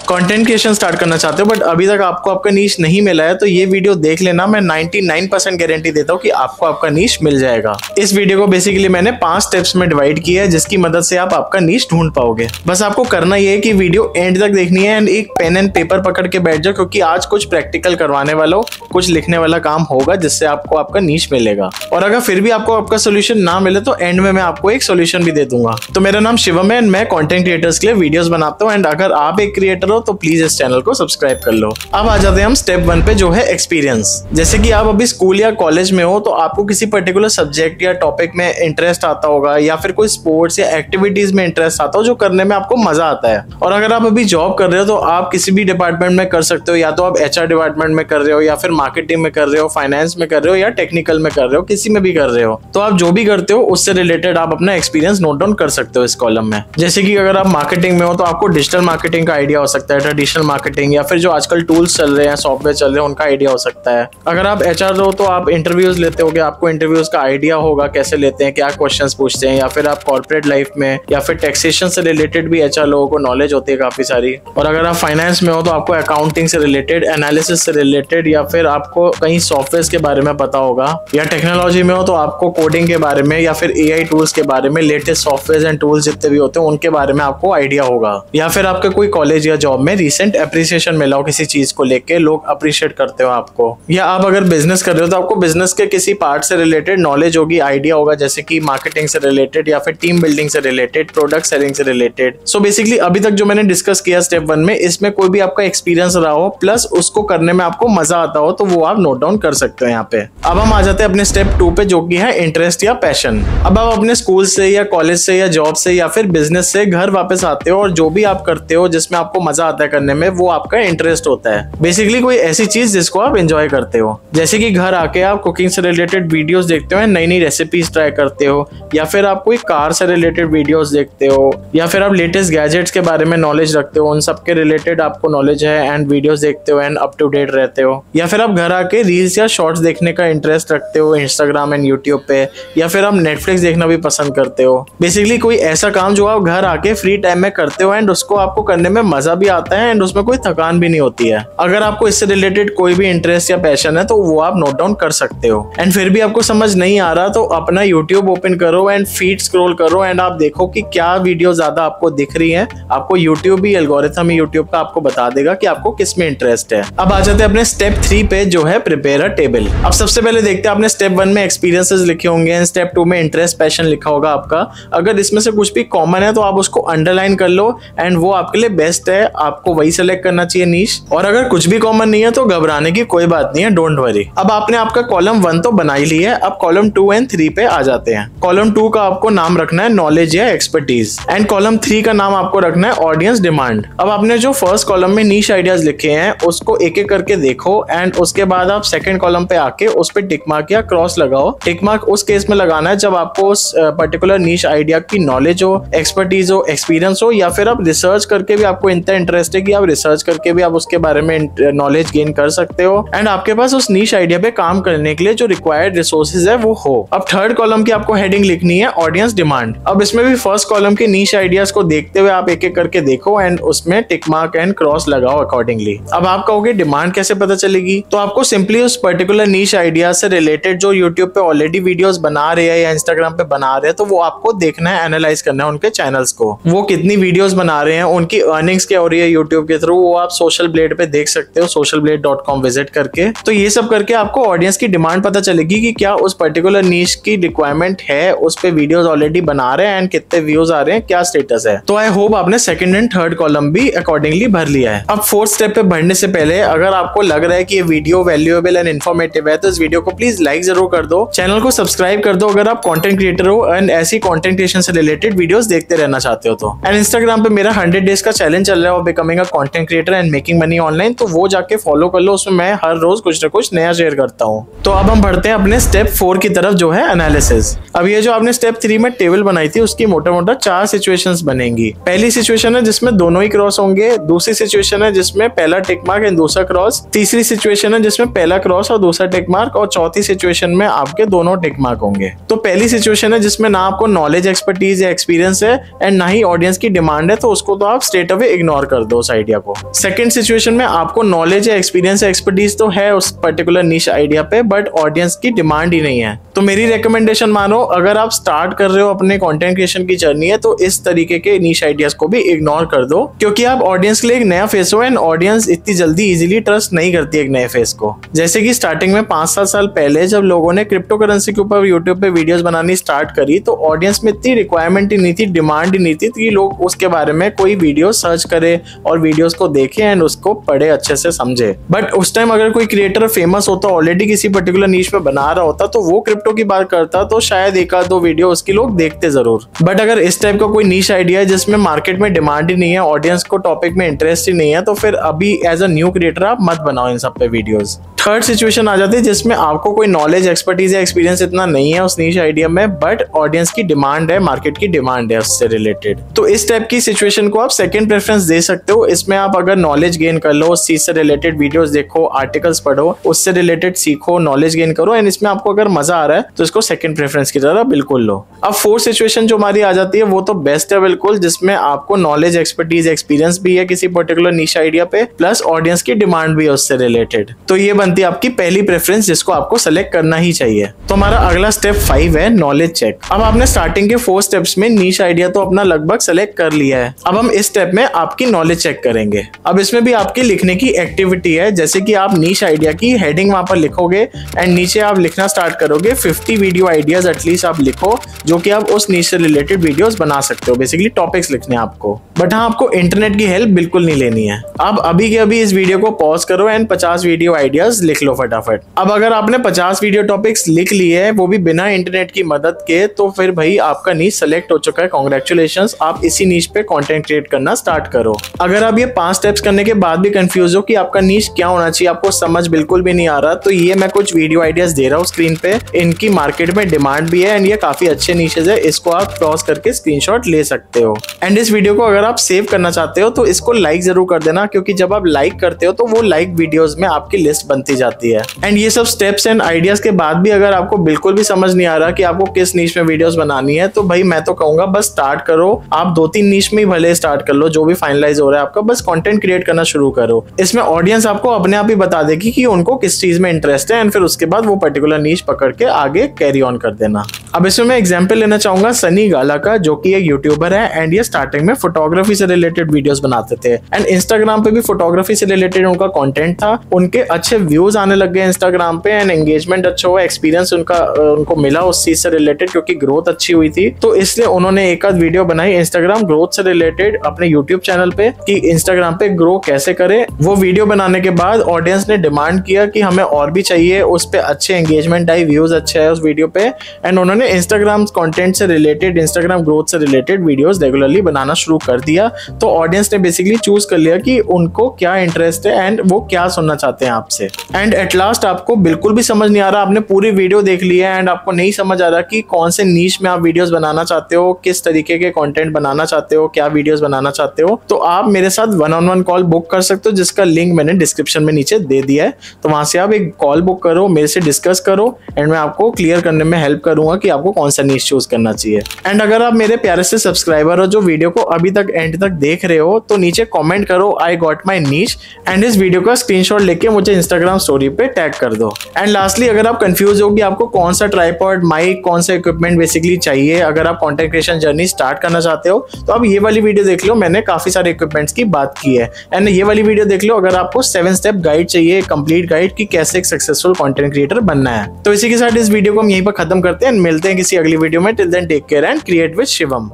Content creation start करना चाहते हो बट अभी तक आपको आपका नीश नहीं मिला है तो ये वीडियो देख लेना। मैं 99% गारंटी देता हूँ कि आपको आपका नीश मिल जाएगा। इस वीडियो को बेसिकली मैंने 5 स्टेप्स में डिवाइड किया है जिसकी मदद से आप आपका नीश ढूंढ पाओगे। बस आपको करना ये है कि वीडियो एंड तक देखनी है एंड एक पेन एंड पेपर पकड़ के बैठ जाओ क्योंकि आज कुछ प्रैक्टिकल करवाने वाला हूं, कुछ लिखने वाला काम होगा जिससे आपको आपका नीश मिलेगा। और अगर फिर भी आपको आपका सोल्यूशन ना मिले तो एंड में मैं आपको एक सोल्यूशन भी दे दूंगा। तो मेरा नाम शिवम है एंड मैं कंटेंट क्रिएटर्स के लिए वीडियोस बनाता हूं एंड अगर आप एक क्रिएटर हो तो प्लीज इस चैनल को सब्सक्राइब कर लो। अब आ जाते हैं हम स्टेप 1 पे जो है एक्सपीरियंस। जैसे कि आप अभी स्कूल या कॉलेज में हो तो आपको किसी पर्टिकुलर सब्जेक्ट या टॉपिक में इंटरेस्ट आता होगा या फिर कोई स्पोर्ट्स या एक्टिविटीज में इंटरेस्ट आता हो जो करने में आपको मजा आता है। और अगर आप अभी जॉब कर रहे हो तो आप किसी भी डिपार्टमेंट में कर सकते हो, या तो आप HR डिपार्टमेंट में कर रहे हो या फिर मार्केटिंग में कर रहे हो, फाइनेंस में कर रहे हो या टेक्निकल में कर रहे हो, किसी में भी कर रहे हो। तो आप जो भी करते हो उससे रिलेटेड आप अपना एक्सपीरियंस नोट डाउन कर सकते हो इस कॉलम में। जैसे कि अगर आप मार्केटिंग में हो तो आपको डिजिटल मार्केटिंग का आइडिया हो सकता है, ट्रेडिशनल मार्केटिंग या फिर जो आजकल टूल्स चल रहे हैं, सॉफ्टवेयर चल रहे हैं, उनका आइडिया हो सकता है। अगर आप HR हो तो आप इंटरव्यूज लेते होगे, आपको इंटरव्यूज का आइडिया होगा कैसे लेते हैं, क्या क्वेश्चंस पूछते हैं। या फिर आप कॉर्पोरेट लाइफ में या फिर टैक्सेशन से रिलेटेड भी HR लोगों को नॉलेज होती है काफी सारी। और अगर आप फाइनेंस में हो तो आपको अकाउंटिंग से रिलेटेड, एनालिसिस से रिलेटेड या फिर आपको कई सॉफ्टवेयर के बारे में पता होगा। या टेक्नोलॉजी में हो तो आपको कोडिंग के बारे में या फिर AI टूल्स के बारे में, लेटेस्ट सॉफ्टवेयर एंड टूल्स जितने भी होते हैं उनके बारे में आपको आइडिया होगा। या फिर आपके कोई कॉलेज या जॉब में रिसेंट अप्रिसिएशन मिला हो किसी चीज को लेके, लोग अप्रिशिएट करते हो आपको। या आप अगर बिजनेस कर रहे हो तो आपको बिजनेस के किसी पार्ट से रिलेटेड नॉलेज होगी, आइडिया होगा, जैसे कि मार्केटिंग से रिलेटेड या फिर टीम बिल्डिंग से रिलेटेड, प्रोडक्ट सेलिंग से रिलेटेड। सो बेसिकली अभी तक जो मैंने डिस्कस किया स्टेप 1 में, इसमें कोई भी आपका एक्सपीरियंस रहा हो प्लस उसको करने में आपको मजा आता हो तो वो आप नोट डाउन कर सकते हो यहाँ पे। अब हम आ जाते हैं अपने स्टेप 2 पे जो कि है इंटरेस्ट या पैशन। अब आप अपने स्कूल से या कॉलेज से या जॉब से या फिर बिजनेस से घर वापस आते हो और जो भी आप करते हो जिसमें आपको मजा आता है करने में वो आपका इंटरेस्ट होता है। बेसिकली कोई ऐसी चीज जिसको आप एंजॉय करते हो, जैसे कि घर आके आप कुकिंग से रिलेटेड वीडियोस देखते हो, नई नई रेसिपीज ट्राई करते हो, या फिर आप कोई कार से रिलेटेड वीडियोस देखते हो, या फिर आप लेटेस्ट गैजेट्स के बारे में नॉलेज रखते हो, उन सब के रिलेटेड आपको नॉलेज है एंड वीडियोस देखते हो एंड अप टू डेट रहते हो। या फिर आप घर आके रील्स या शॉर्ट्स देखने का इंटरेस्ट रखते हो इंस्टाग्राम एंड यूट्यूब पे, या फिर आप नेटफ्लिक्स देखना भी पसंद करते हो। बेसिकली कोई ऐसा काम जो आप घर आके फ्री टाइम में करते हो एंड उसको आपको करने में मजा भी आता है एंड उसमें कोई थकान भी नहीं होती है। अगर आपको इससे रिलेटेड कोई भी इंटरेस्ट या पैशन है तो वो आप नोट डाउन कर सकते हो। एंड फिर भी आपको समझ नहीं आ रहा तो अपना यूट्यूब ओपन करो एंड फीड स्क्रॉल करो एंड आप देखो कि क्या वीडियो ज्यादा आपको दिख रही है। आपको यूट्यूब ही एल्गोरिथम यूट्यूब का आपको बता देगा कि आपको किस में इंटरेस्ट है। अब आ जाते हैं अपने स्टेप 3 पे जो है प्रिपेयर अ टेबल। अब सबसे पहले देखते हैं, आपने स्टेप 1 में एक्सपीरियंसेस लिखे होंगे एंड स्टेप 2 में इंटरेस्ट पैशन लिखा होगा आपका। अगर इसमें से कुछ भी कॉमन है तो आप उसको अंडरलाइन कर लो एंड वो आपके लिए बेस्ट है, आपको वही सेलेक्ट करना चाहिए नीश। और अगर कुछ भी कॉमन नहीं है तो घबराने की कोई बात नहीं है, डोंट वरी। अब आपने आपका कॉलम 1 तो बना ही लिया है, अब कॉलम 2 एंड 3 पे आ जाते हैं। कॉलम 2 का आपको नाम रखना है नॉलेज या एक्सपर्टीज एंड कॉलम 3 का नाम आपको रखना है ऑडियंस डिमांड। अब आपने जो फर्स्ट कॉलम में नीश आइडियाज लिखे हैं उसको एक एक करके देखो एंड उसके बाद आप सेकंड कॉलम पे आके उस पे टिक मार्क या क्रॉस लगाओ। टिक मार्क उस केस में लगाना है जब आपको उस पर्टिकुलर नीश आइडिया की नॉलेज हो, एक्सपर्टीज हो, एक्सपीरियंस हो, या फिर आप रिसर्च करके भी आपको इतना इंटरेस्ट है कि आप रिसर्च करके भी आप उसके बारे में नॉलेज गेन कर सकते हो एंड आपके पास उस नीश आइडिया पे काम करने के लिए जो रिक्वायर्ड रिसोर्सेज है वो हो। अब थर्ड कॉलम की आपको हेडिंग लिखनी है ऑडियंस डिमांड। अब इसमें भी फर्स्ट कॉलम के नीश आइडियाज को देखते हुए आप एक एक करके देखो एंड उसमें टिक मार्क एंड क्रॉस लगाओ अकॉर्डिंगली। अब आप कहोगे डिमांड कैसे पता चलेगी, तो आपको सिंपली उस पर्टिकुलर नीश आइडिया से रिलेटेड जो यूट्यूब पे ऑलरेडी वीडियोस बना रहे हैं या इंस्टाग्राम पे बना रहे हैं तो वो आपको देखना है, एनालाइज करना है उनके चैनल्स को, वो कितनी वीडियोस बना रहे हैं, उनकी अर्निंग्स क्या हो रही है यूट्यूब के थ्रू, वो आप सोशल ब्लेड पे देख सकते हो, socialblade.com विजिट करके। तो ये सब करके आपको ऑडियंस की डिमांड पता चलेगी कि क्या उस पर्टिकुलर नीश की रिक्वायरमेंट है, उस पे वीडियोस ऑलरेडी बना रहे हैं एंड कितने व्यूज आ रहे हैं, क्या स्टेटस है। तो आई होप आपने सेकंड एंड थर्ड कॉलम भी अकॉर्डिंगली भर लिया है। अब फोर्थ स्टेप पे बढ़ने से पहले अगर आपको लग रहा है कि ये वीडियो वैल्यूएबल एंड इन्फॉर्मेटिव है तो इस वीडियो को प्लीज लाइक जरूर कर दो, चैनल को सब्सक्राइब कर दो अगर आप कंटेंट क्रिएटर हो एंड ऐसी कंटेंट क्रिएशन से रिलेटेड वीडियोस देखते रहना चाहते हो तो। एंड इंस्टाग्राम पे मेरा 100 डेज का चैलेंज चल रहा है becoming a content creator and making money online, तो वो जाके फॉलो कर लो, उसमें मैं हर रोज कुछ ना कुछ नया शेयर करता हूँ। तो अब हम बढ़ते हैं अपने स्टेप 4 की तरफ जो है एनालिसिस। अब ये जो आपने स्टेप 3 में टेबल बनाई थी उसकी मोटा मोटा 4 सिचुएशंस बनेंगी। पहली सिचुएशन है जिसमें दोनों ही क्रॉस होंगे, दूसरी सिचुएशन है जिसमें पहला टिक मार्क एंड दूसरा क्रॉस, तीसरी सिचुएशन है जिसमें पहला क्रॉस और दूसरा टिक मार्क, और चौथी सिचुएशन में आपके दोनों टिक मार्क होंगे। तो पहली सिचुएशन है जिसमें ना आपको नॉलेज एक्सपर्टीज या एक्सपीरियंस है एंड ना ही ऑडियंस की डिमांड है, तो उसको तो आप स्ट्रेट अवे इग्नोर कर कर दो उस आइडिया को। सेकंड सिचुएशन में आपको नॉलेज या एक्सपीरियंस या एक्सपर्टीज तो है उस पर्टिकुलर नीश आइडिया पे, बट ऑडियंस की डिमांड ही नहीं है। तो मेरी रिकमेंडेशन मानो, अगर आप स्टार्ट कर रहे हो अपने कंटेंट क्रिएशन की जर्नी है, तो इस तरीके के नीश आइडियाज को भी इग्नोर कर दो, क्योंकि आप ऑडियंस के लिए एक नया फेस हो एंड ऑडियंस इतनी जल्दी इजीली ट्रस्ट नहीं करती एक नए फेस को। जैसे कि स्टार्टिंग में 5-7 साल पहले जब लोगों ने क्रिप्टो करेंसी के ऊपर यूट्यूब पे वीडियोस बनानी स्टार्ट करी, तो ऑडियंस में इतनी रिक्वायरमेंट ही नहीं थी, डिमांड ही नहीं थी कि लोग उसके बारे में कोई वीडियो सर्च करे और वीडियोस को देखे एंड उसको पढ़े, अच्छे से समझे। बट उस टाइम अगर कोई क्रिएटर फेमस होता, ऑलरेडी किसी पर्टिकुलर नीश में बना रहा होता, तो वो क्रिप्टो की बात करता, तो शायद 1-2 वीडियो उसकी लोग देखते जरूर। बट अगर इस टाइप का कोई नीश आइडिया है जिसमें मार्केट में डिमांड ही नहीं है, ऑडियंस को टॉपिक में इंटरेस्ट ही नहीं है, तो फिर अभी एज अ न्यू क्रिएटर आप मत बनाओ इन सब पे वीडियोस। थर्ड सिचुएशन आ जाती है जिसमें आपको कोई नॉलेज, एक्सपर्टीज या एक्सपीरियंस इतना नहीं है उस नीश आइडिया में, बट ऑडियंस की डिमांड है, मार्केट की डिमांड है उससे रिलेटेड। तो इस टाइप की सिचुएशन को आप सेकंड प्रेफरेंस दे सकते हो। इसमें आप अगर नॉलेज गेन कर लो, उस चीज से रिलेटेड वीडियोस देखो, आर्टिकल्स पढ़ो, उससे रिलेटेड सीखो, नॉलेज गेन करो, एंड इसमें आपको अगर मजा आ रहा है तो इसको सेकंड प्रेफरेंस की तरह बिल्कुल लो। अब फोर्थ सिचुएशन जो हमारी आ जाती है वो तो बेस्ट है बिल्कुल, जिसमें आपको नॉलेज, एक्सपर्टीज, एक्सपीरियंस भी है किसी पर्टिकुलर नीश आइडिया पे, प्लस ऑडियंस की डिमांड भी है उससे रिलेटेड। तो ये बनती है आपकी पहली प्रेफरेंस जिसको आपको सेलेक्ट करना ही चाहिए। तो हमारा अगला स्टेप 5 है नॉलेज चेक। अब आपने स्टार्टिंग के 4 स्टेप्स में नीश आइडिया तो अपना लगभग सेलेक्ट कर लिया है। अब हम इस स्टेप में आपकी नॉलेज चेक करेंगे। अब इसमें भी आपकी लिखने की एक्टिविटी है, जैसे कि आप नीश आइडिया की हेडिंग वहां पर लिखोगे एंड नीचे आप लिखना स्टार्ट करोगे 50 वीडियो आइडियाज एटलीस्ट आप लिखो, जो कि आप उस नीश से रिलेटेड वीडियोस बना सकते हो। बेसिकली टॉपिक्स लिखने हैं आपको, बट हाँ आपको इंटरनेट की हेल्प बिल्कुल नहीं लेनी है। अब अभी के अभी इस वीडियो को पॉज करो एंड 50 वीडियो आइडियाज लिख लो फटाफट। अब अगर आपने 50 वीडियो टॉपिक्स लिख लिए हैं, वो भी बिना इंटरनेट की मदद के, तो फिर भाई आपका नीश सेलेक्ट हो चुका है, कांग्रेचुलेशंस। आप इसी नीश पे कंटेंट क्रिएट करना स्टार्ट करो। अगर आप ये 5 स्टेप्स करने के बाद भी कंफ्यूज हो कि आपका नीश क्या होना चाहिए, आपको समझ बिल्कुल भी नहीं आ रहा, तो ये मैं कुछ वीडियो आइडियाज दे रहा हूँ स्क्रीन पे, इनकी मार्केट में डिमांड भी है एंड ये काफी अच्छे नीशेज है। इसको आप पॉज करके स्क्रीनशॉट ले सकते हो। एंड इस वीडियो को अगर आप सेव करना चाहते हो तो इसको लाइक जरूर कर देना, क्योंकि जब आप लाइक करते हो तो वो लाइक वीडियोस में आपकी लिस्ट बनती जाती है। एंड ये सब स्टेप्स एंड आइडियाज के बाद भी अगर आपको बिल्कुल भी समझ नहीं आ रहा कि आपको किस नीश में वीडियोस बनानी है, तो भाई मैं तो कहूंगा बस स्टार्ट करो। आप 2-3 नीश में ही भले स्टार्ट कर लो, जो भी फाइनलाइज हो रहा है आपका, बस कंटेंट क्रिएट करना शुरू करो। इसमें ऑडियंस आपको अपने आप ही बता देगी कि उनको किस चीज में इंटरेस्ट है, एंड फिर उसके बाद वो पर्टिकुलर नीश पकड़ के आगे कैरी ऑन कर देना। अब इसमें मैं एग्जांपल लेना चाहूंगा सनी गाला का, जो कि एक यूट्यूबर है एंड ये स्टार्टिंग में फोटोग्राफी से रिलेटेड वीडियोस बनाते थे एंड इंस्टाग्राम पे भी फोटोग्राफी से रिलेटेड उनका कंटेंट था। उनके अच्छे व्यूज आने लग गए इंस्टाग्राम पे एंड एंगेजमेंट अच्छा हुआ, एक्सपीरियंस उनको मिला उस चीज से रिलेटेड, क्योंकि ग्रोथ अच्छी हुई थी। तो इसलिए उन्होंने एक आध वीडियो बनाई इंस्टाग्राम ग्रोथ से रिलेटेड अपने यूट्यूब चैनल पे कि इंस्टाग्राम पे ग्रो कैसे करे। वो वीडियो बनाने के बाद ऑडियंस ने डिमांड किया कि हमें और भी चाहिए, उस पे अच्छे एंगेजमेंट आई, व्यूज अच्छे है उस वीडियो पे, एंड उन्होंने इंस्टाग्राम कंटेंट से रिलेटेड, इंस्टाग्राम ग्रोथ से रिलेटेड वीडियोस रेगुलरली बनाना शुरू कर दिया। तो ऑडियंस ने बेसिकली चूज कर लिया कि उनको क्या इंटरेस्ट है एंड वो क्या सुनना चाहते हैं आपसे। एंड एट लास्ट आपको बिल्कुल भी समझ नहीं आ रहा, आपने पूरी वीडियो देख ली है एंड आपको नहीं समझ आ रहा कि कौन से नीश में आप वीडियोस बनाना चाहते हो, किस तरीके के कंटेंट बनाना चाहते हो, क्या वीडियोस बनाना चाहते हो, तो आप मेरे साथ 1-on-1 कॉल बुक कर सकते हो, जिसका लिंक मैंने डिस्क्रिप्शन में नीचे दे दिया है। तो वहां से आप एक कॉल बुक करो, मेरे से डिस्कस करो एंड मैं आपको क्लियर करने में हेल्प करूंगा कि आपको कौन सा नीश चूज करना चाहिए। एंड अगर आप मेरे प्यारे से सब्सक्राइबर हो जो वीडियो को अभी तक एंड तक देख रहे हो, तो नीचे कमेंट करो I got my niche and इस वीडियो का स्क्रीनशॉट लेके मुझे इंस्टाग्राम स्टोरी पे टैग कर दो। एंड लास्टली अगर आप कंफ्यूज हो कि आपको कौन सा ट्राइपॉड, माइक, कौन सा इक्विपमेंट बेसिकली चाहिए, अगर आप कंटेंट क्रिएशन जर्नी स्टार्ट करना चाहते हो, तो आप ये वाली वीडियो देख लो, मैंने काफी सारे इक्विपमेंट्स की बात की है। एंड ये वाली वीडियो देख लो अगर आपको 7 स्टेप गाइड चाहिए, कंप्लीट गाइड कि कैसे एक सक्सेसफुल कंटेंट क्रिएटर बनना है। तो इसी के साथ इस वीडियो को हम यहीं पर खत्म करते हैं, मिलते हैं किसी अगली वीडियो में। Till then take care and create with Shivam.